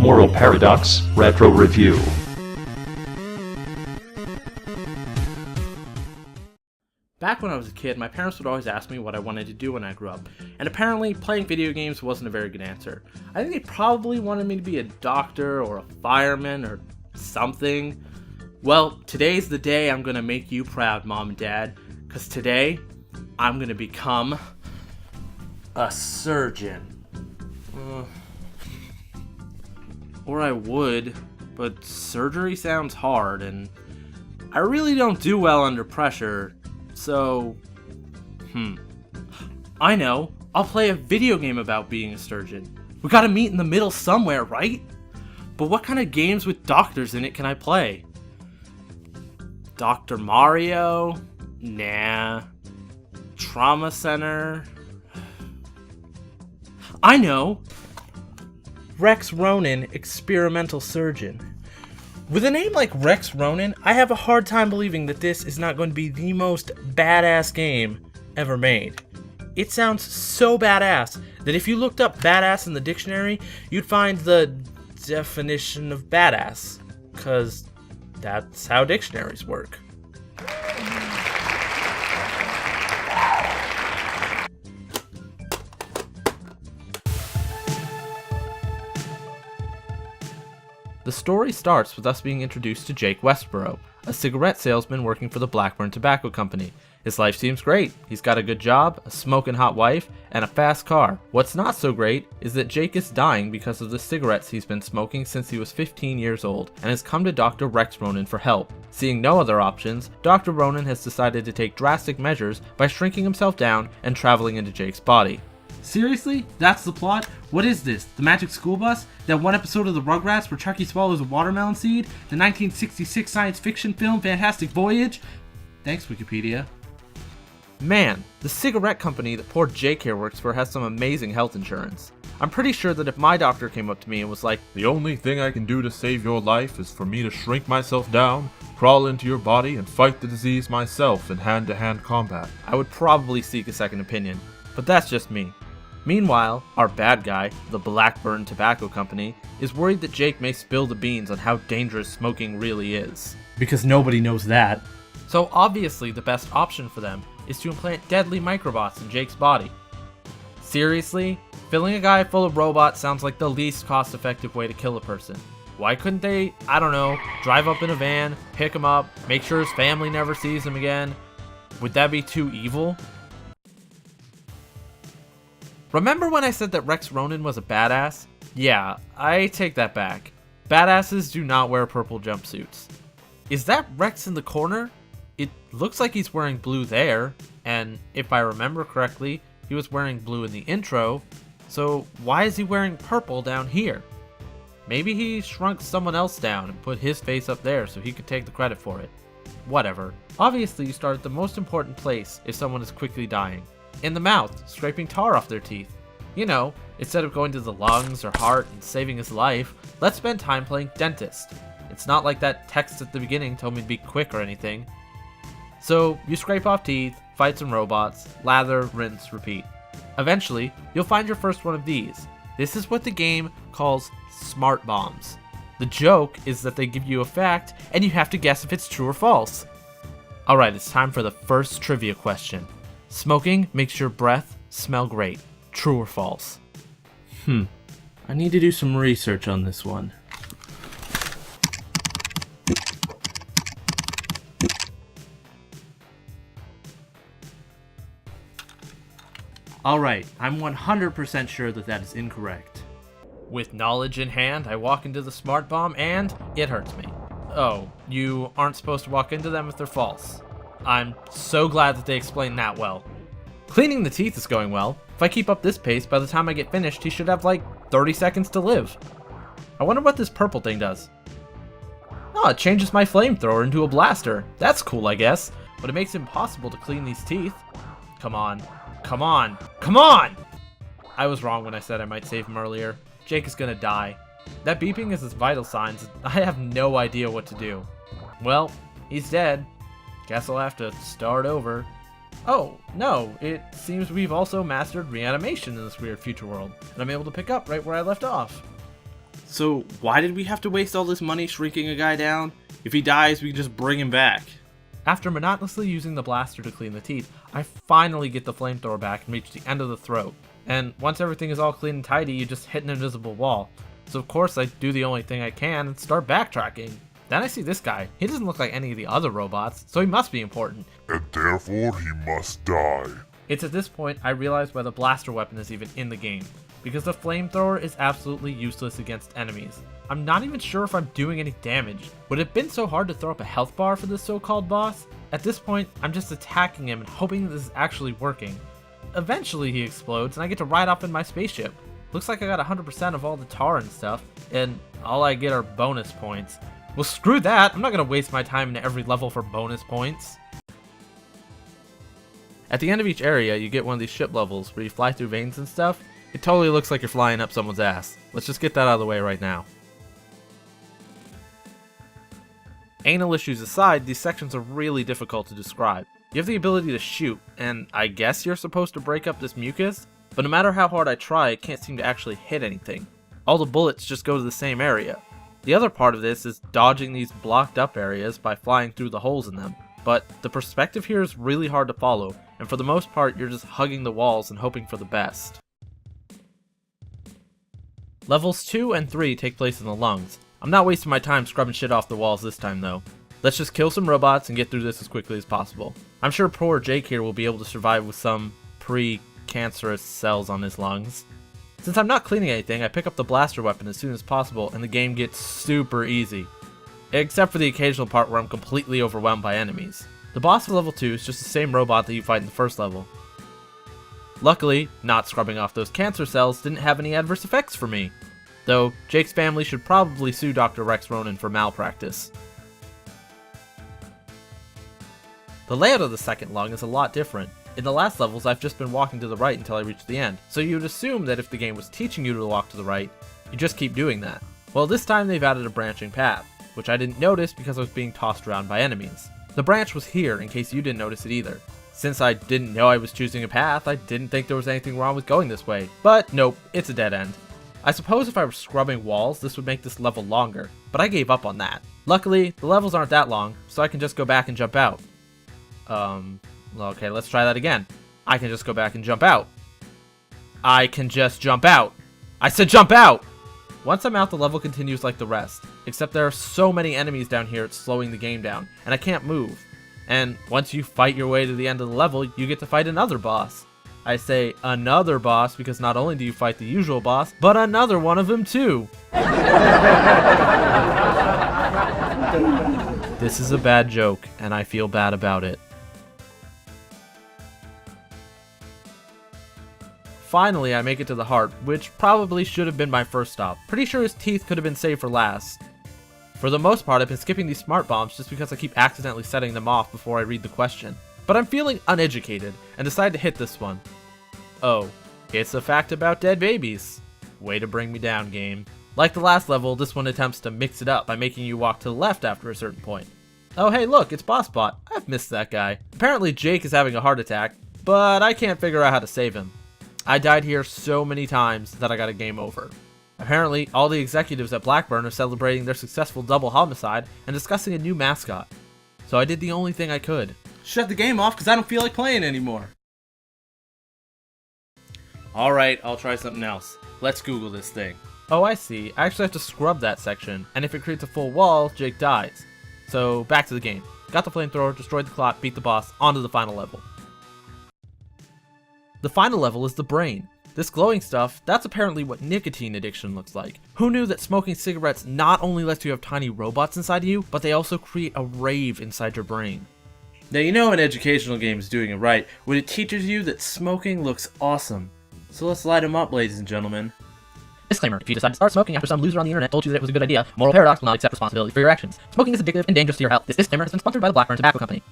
Moral Paradox Retro Review. Back when I was a kid, my parents would always ask me what I wanted to do when I grew up, and apparently playing video games wasn't a very good answer. I think they probably wanted me to be a doctor or a fireman or something. Well, today's the day I'm gonna make you proud, Mom and Dad, because today I'm gonna become a surgeon. Or I would, but surgery sounds hard, and I really don't do well under pressure. So, I know. I'll play a video game about being a surgeon. We gotta meet in the middle somewhere, right? But what kind of games with doctors in it can I play? Dr. Mario? Nah. Trauma Center? I know! Rex Ronan, Experimental Surgeon. With a name like Rex Ronan, I have a hard time believing that this is not going to be the most badass game ever made. It sounds so badass that if you looked up badass in the dictionary, you'd find the definition of badass, because that's how dictionaries work. The story starts with us being introduced to Jake Westboro, a cigarette salesman working for the Blackburn Tobacco Company. His life seems great. He's got a good job, a smoking hot wife, and a fast car. What's not so great is that Jake is dying because of the cigarettes he's been smoking since he was 15 years old, and has come to Dr. Rex Ronan for help. Seeing no other options, Dr. Ronan has decided to take drastic measures by shrinking himself down and traveling into Jake's body. Seriously? That's the plot? What is this? The Magic School Bus? That one episode of the Rugrats where Chucky swallows a watermelon seed? The 1966 science fiction film Fantastic Voyage? Thanks, Wikipedia. Man, the cigarette company that poor Jake here works for has some amazing health insurance. I'm pretty sure that if my doctor came up to me and was like, "The only thing I can do to save your life is for me to shrink myself down, crawl into your body, and fight the disease myself in hand-to-hand combat," I would probably seek a second opinion. But that's just me. Meanwhile, our bad guy, the Blackburn Tobacco Company, is worried that Jake may spill the beans on how dangerous smoking really is. Because nobody knows that. So obviously the best option for them is to implant deadly microbots in Jake's body. Seriously? Filling a guy full of robots sounds like the least cost-effective way to kill a person. Why couldn't they, I don't know, drive up in a van, pick him up, make sure his family never sees him again? Would that be too evil? Remember when I said that Rex Ronan was a badass? Yeah, I take that back. Badasses do not wear purple jumpsuits. Is that Rex in the corner? It looks like he's wearing blue there, and if I remember correctly, he was wearing blue in the intro, so why is he wearing purple down here? Maybe he shrunk someone else down and put his face up there so he could take the credit for it. Whatever. Obviously you start at the most important place if someone is quickly dying. In the mouth, scraping tar off their teeth. You know, instead of going to the lungs or heart and saving his life, let's spend time playing dentist. It's not like that text at the beginning told me to be quick or anything. So, you scrape off teeth, fight some robots, lather, rinse, repeat. Eventually, you'll find your first one of these. This is what the game calls smart bombs. The joke is that they give you a fact, and you have to guess if it's true or false. Alright, it's time for the first trivia question. Smoking makes your breath smell great. True or false? I need to do some research on this one. Alright, I'm 100% sure that that is incorrect. With knowledge in hand, I walk into the smart bomb and it hurts me. Oh, you aren't supposed to walk into them if they're false. I'm so glad that they explained that well. Cleaning the teeth is going well. If I keep up this pace, by the time I get finished, he should have like 30 seconds to live. I wonder what this purple thing does. Oh, it changes my flamethrower into a blaster. That's cool, I guess. But it makes it impossible to clean these teeth. Come on. Come on. Come on! I was wrong when I said I might save him earlier. Jake is gonna die. That beeping is his vital signs. I have no idea what to do. Well, he's dead. Guess I'll have to start over. Oh, no, it seems we've also mastered reanimation in this weird future world, and I'm able to pick up right where I left off. So why did we have to waste all this money shrinking a guy down? If he dies, we can just bring him back. After monotonously using the blaster to clean the teeth, I finally get the flamethrower back and reach the end of the throat. And once everything is all clean and tidy, you just hit an invisible wall. So of course I do the only thing I can and start backtracking. Then I see this guy. He doesn't look like any of the other robots, so he must be important. And therefore he must die. It's at this point I realize why the blaster weapon is even in the game, because the flamethrower is absolutely useless against enemies. I'm not even sure if I'm doing any damage. Would it have been so hard to throw up a health bar for this so-called boss? At this point, I'm just attacking him and hoping this is actually working. Eventually he explodes and I get to ride off in my spaceship. Looks like I got 100% of all the tar and stuff, and all I get are bonus points. Well, screw that! I'm not gonna waste my time in every level for bonus points. At the end of each area, you get one of these ship levels where you fly through veins and stuff. It totally looks like you're flying up someone's ass. Let's just get that out of the way right now. Anal issues aside, these sections are really difficult to describe. You have the ability to shoot, and I guess you're supposed to break up this mucus, but no matter how hard I try, it can't seem to actually hit anything. All the bullets just go to the same area. The other part of this is dodging these blocked up areas by flying through the holes in them, but the perspective here is really hard to follow, and for the most part you're just hugging the walls and hoping for the best. Levels 2 and 3 take place in the lungs. I'm not wasting my time scrubbing shit off the walls this time though. Let's just kill some robots and get through this as quickly as possible. I'm sure poor Jake here will be able to survive with some pre-cancerous cells on his lungs. Since I'm not cleaning anything, I pick up the blaster weapon as soon as possible and the game gets super easy. Except for the occasional part where I'm completely overwhelmed by enemies. The boss of level 2 is just the same robot that you fight in the first level. Luckily, not scrubbing off those cancer cells didn't have any adverse effects for me. Though, Jake's family should probably sue Dr. Rex Ronan for malpractice. The layout of the second lung is a lot different. In the last levels, I've just been walking to the right until I reach the end, so you'd assume that if the game was teaching you to walk to the right, you just keep doing that. Well, this time they've added a branching path, which I didn't notice because I was being tossed around by enemies. The branch was here in case you didn't notice it either. Since I didn't know I was choosing a path, I didn't think there was anything wrong with going this way, but nope, it's a dead end. I suppose if I were scrubbing walls, this would make this level longer, but I gave up on that. Luckily, the levels aren't that long, so I can just go back and jump out. Okay, let's try that again. I can just go back and jump out. I can just jump out. I said jump out! Once I'm out, the level continues like the rest, except there are so many enemies down here it's slowing the game down, and I can't move. And once you fight your way to the end of the level, you get to fight another boss. I say another boss because not only do you fight the usual boss, but another one of them too. This is a bad joke, and I feel bad about it. Finally, I make it to the heart, which probably should have been my first stop. Pretty sure his teeth could have been saved for last. For the most part, I've been skipping these smart bombs just because I keep accidentally setting them off before I read the question. But I'm feeling uneducated, and decide to hit this one. Oh, it's a fact about dead babies. Way to bring me down, game. Like the last level, this one attempts to mix it up by making you walk to the left after a certain point. Oh hey look, it's BossBot. I've missed that guy. Apparently Jake is having a heart attack, but I can't figure out how to save him. I died here so many times that I got a game over. Apparently, all the executives at Blackburn are celebrating their successful double homicide and discussing a new mascot. So I did the only thing I could. Shut the game off because I don't feel like playing anymore. Alright, I'll try something else. Let's Google this thing. Oh, I see. I actually have to scrub that section, and if it creates a full wall, Jake dies. So, back to the game. Got the flamethrower, destroyed the clock, beat the boss, on to the final level. The final level is the brain. This glowing stuff, that's apparently what nicotine addiction looks like. Who knew that smoking cigarettes not only lets you have tiny robots inside of you, but they also create a rave inside your brain. Now you know an educational game is doing it right when it teaches you that smoking looks awesome. So let's light them up, ladies and gentlemen. Disclaimer, if you decide to start smoking after some loser on the internet told you that it was a good idea, Moral Paradox will not accept responsibility for your actions. Smoking is addictive and dangerous to your health. This disclaimer has been sponsored by the Blackburn Tobacco Company.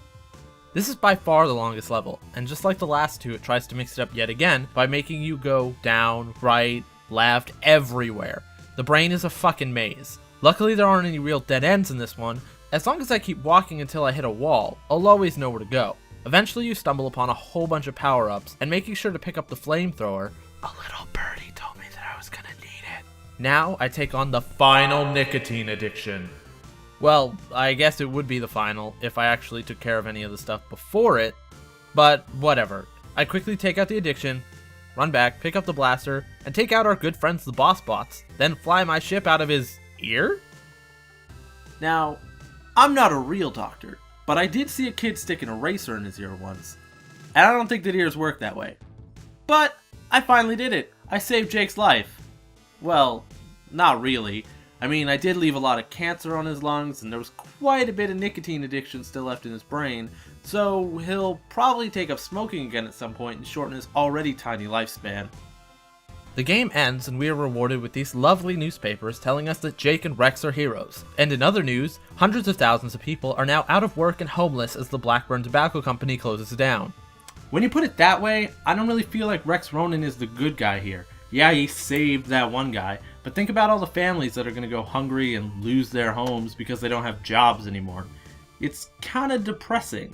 This is by far the longest level, and just like the last two, it tries to mix it up yet again by making you go down, right, left, everywhere. The brain is a fucking maze. Luckily there aren't any real dead ends in this one. As long as I keep walking until I hit a wall, I'll always know where to go. Eventually you stumble upon a whole bunch of power-ups, and making sure to pick up the flamethrower. A little birdie told me that I was gonna need it. Now I take on the Final nicotine addiction. Well, I guess it would be the final if I actually took care of any of the stuff before it, but whatever. I quickly take out the addiction, run back, pick up the blaster, and take out our good friends the boss bots, then fly my ship out of his ear? Now, I'm not a real doctor, but I did see a kid stick an eraser in his ear once. And I don't think that ears work that way. But I finally did it. I saved Jake's life. Well, not really. I mean, I did leave a lot of cancer on his lungs, and there was quite a bit of nicotine addiction still left in his brain, so he'll probably take up smoking again at some point and shorten his already tiny lifespan. The game ends and we are rewarded with these lovely newspapers telling us that Jake and Rex are heroes. And in other news, hundreds of thousands of people are now out of work and homeless as the Blackburn Tobacco Company closes down. When you put it that way, I don't really feel like Rex Ronan is the good guy here. Yeah, he saved that one guy, but think about all the families that are going to go hungry and lose their homes because they don't have jobs anymore. It's kind of depressing.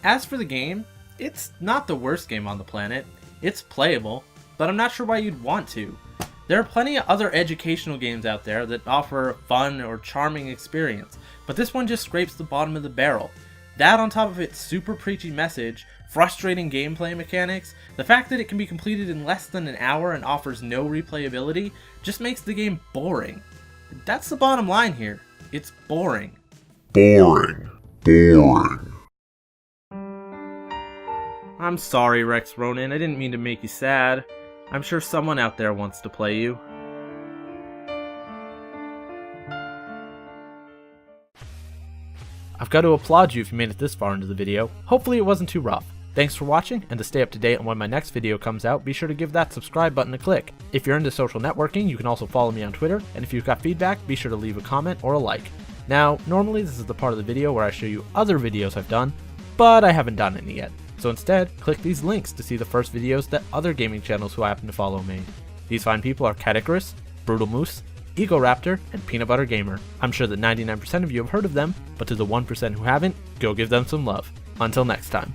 As for the game, it's not the worst game on the planet. It's playable, but I'm not sure why you'd want to. There are plenty of other educational games out there that offer a fun or charming experience, but this one just scrapes the bottom of the barrel. That on top of its super preachy message, frustrating gameplay mechanics, the fact that it can be completed in less than an hour and offers no replayability, just makes the game boring. That's the bottom line here. It's boring. Boring. Boring. I'm sorry, Rex Ronan. I didn't mean to make you sad. I'm sure someone out there wants to play you. I've got to applaud you if you made it this far into the video. Hopefully it wasn't too rough. Thanks for watching, and to stay up to date on when my next video comes out, be sure to give that subscribe button a click. If you're into social networking, you can also follow me on Twitter, and if you've got feedback, be sure to leave a comment or a like. Now, normally this is the part of the video where I show you other videos I've done, but I haven't done any yet. So instead, click these links to see the first videos that other gaming channels who I happen to follow made. These fine people are Caticarus, Brutal Moose, Ego Raptor, and Peanut Butter Gamer. I'm sure that 99% of you have heard of them, but to the 1% who haven't, go give them some love. Until next time.